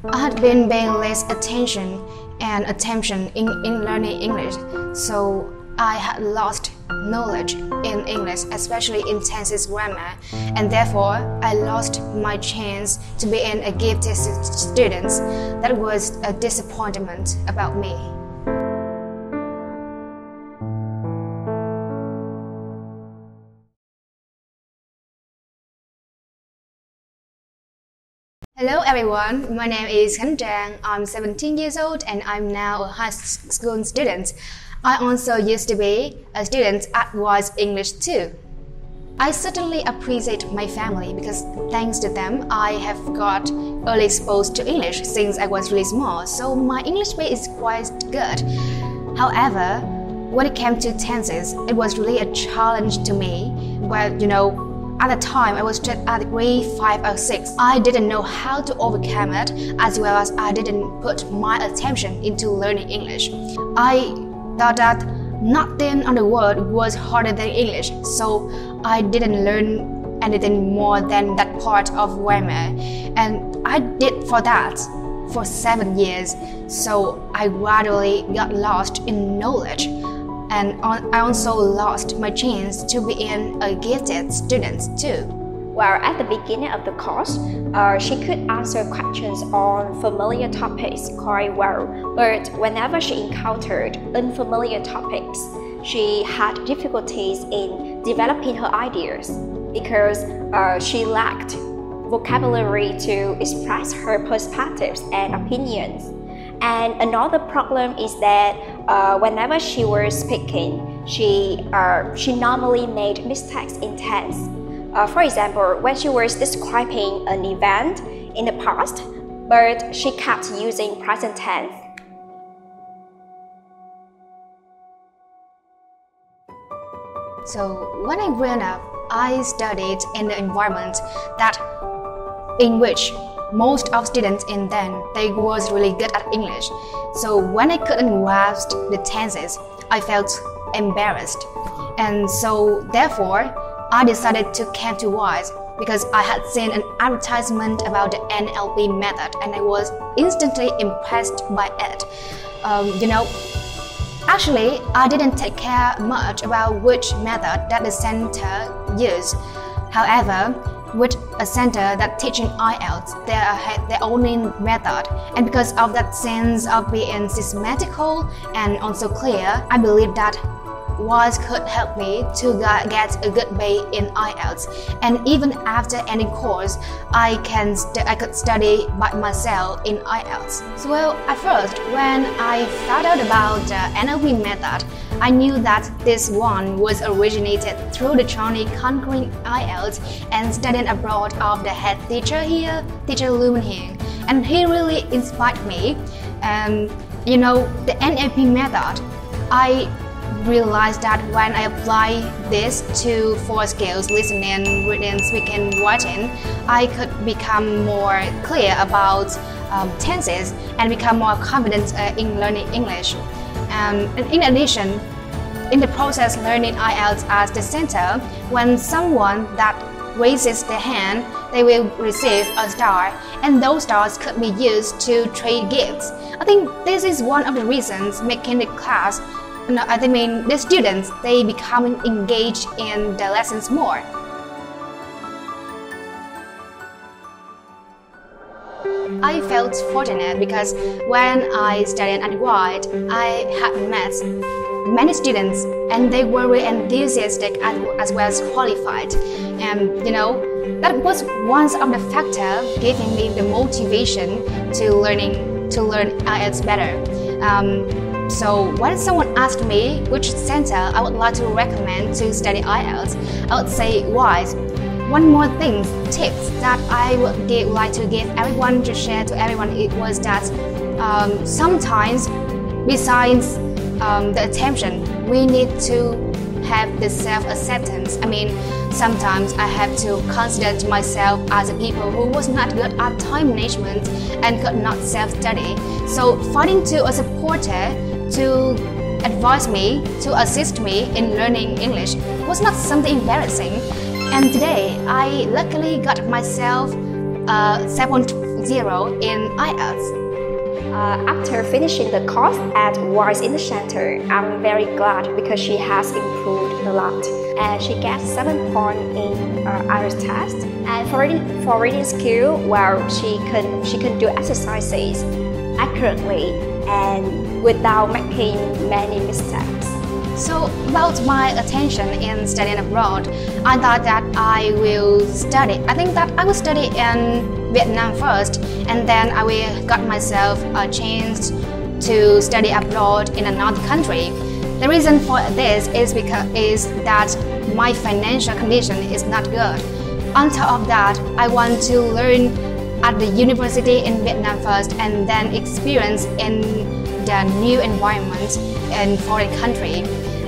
I had been paying less attention and attention in learning English, so I had lost knowledge in English, especially in tenses grammar, and therefore I lost my chance to be a gifted student. That was a disappointment about me. Hello everyone, my name is Khánh Trang. I'm 17 years old and I'm now a high school student. I also used to be a student at Wise English too. I certainly appreciate my family because thanks to them I have got early exposed to English since I was really small, so my English base is quite good. However, when it came to tenses, it was really a challenge to me. Well, at the time, I was just at grade 5 or 6. I didn't know how to overcome it, as well as I didn't put my attention into learning English. I thought that nothing on the world was harder than English, so I didn't learn anything more than that part of grammar. And I did for that for 7 years, so I gradually got lost in knowledge. And I also lost my chance to be a gifted student too. Well, at the beginning of the course, she could answer questions on familiar topics quite well, but whenever she encountered unfamiliar topics, she had difficulties in developing her ideas because she lacked vocabulary to express her perspectives and opinions. And another problem is that whenever she was speaking, she normally made mistakes in tense. For example, when she was describing an event in the past, but she kept using present tense. So when I grew up, I studied in the environment in which most of students in then, they was really good at English. So when I couldn't grasp the tenses, I felt embarrassed. And so therefore, I decided to come to Wise because I had seen an advertisement about the NLP method and I was instantly impressed by it. Actually, I didn't take care much about which method that the center used. However, with a center that teaching IELTS, they had their own method, and because of that sense of being systematical and also clear, I believe that Wise could help me to get a good base in IELTS. And even after any course, I could study by myself in IELTS. So well, at first, when I found out about the NLP method, I knew that this one was originated through the journey conquering IELTS and studying abroad of the head teacher here, Teacher Lumen Hing, and he really inspired me. And the NLP method, I realized that when I apply this to 4 skills, listening, reading, speaking, writing, I could become more clear about tenses and become more confident in learning English. And in addition, in the process learning IELTS as the center, when someone that raises their hand, they will receive a star, and those stars could be used to trade gifts. I think this is one of the reasons making the class, the students, they become engaged in the lessons more. I felt fortunate because when I studied at Wise, I had met many students and they were really enthusiastic as well as qualified. And that was one of the factors giving me the motivation to learn IELTS better. So when someone asked me which center I would like to recommend to study IELTS, I would say Wise. One more tips that I would like to give everyone, to share to everyone, it was that sometimes besides the attention, we need to have the self-acceptance. Sometimes I have to consider myself as a people who was not good at time management and could not self-study. So finding a supporter to advise me, to assist me in learning English was not something embarrassing. And today, I luckily got myself 0 in IELTS. After finishing the course at Wise in the Center, I'm very glad because she has improved a lot. And she gets 7 points in IELTS test. And for reading skill, well, she can do exercises accurately and without making many mistakes. So about my attention in studying abroad, I thought that I will study. I think that I will study in Vietnam first, and then I will got myself a chance to study abroad in another country. The reason for this is that my financial condition is not good. On top of that, I want to learn at the university in Vietnam first, and then experience in the new environment in foreign country.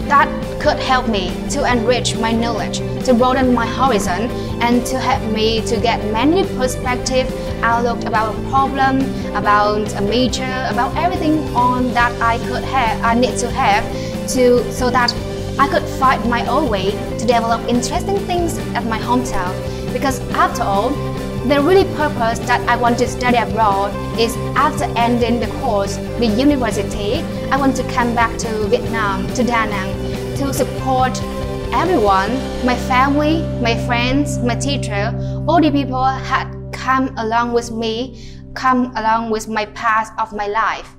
That could help me to enrich my knowledge, to broaden my horizon, and to help me to get many perspective outlook about a problem, about a major, about everything on that I need to have so that I could find my own way to develop interesting things at my hometown. Because after all, the really purpose that I want to study abroad is after ending the course, the university, I want to come back to Vietnam, to Da Nang, to support everyone, my family, my friends, my teacher, all the people had come along with me, come along with my path of my life.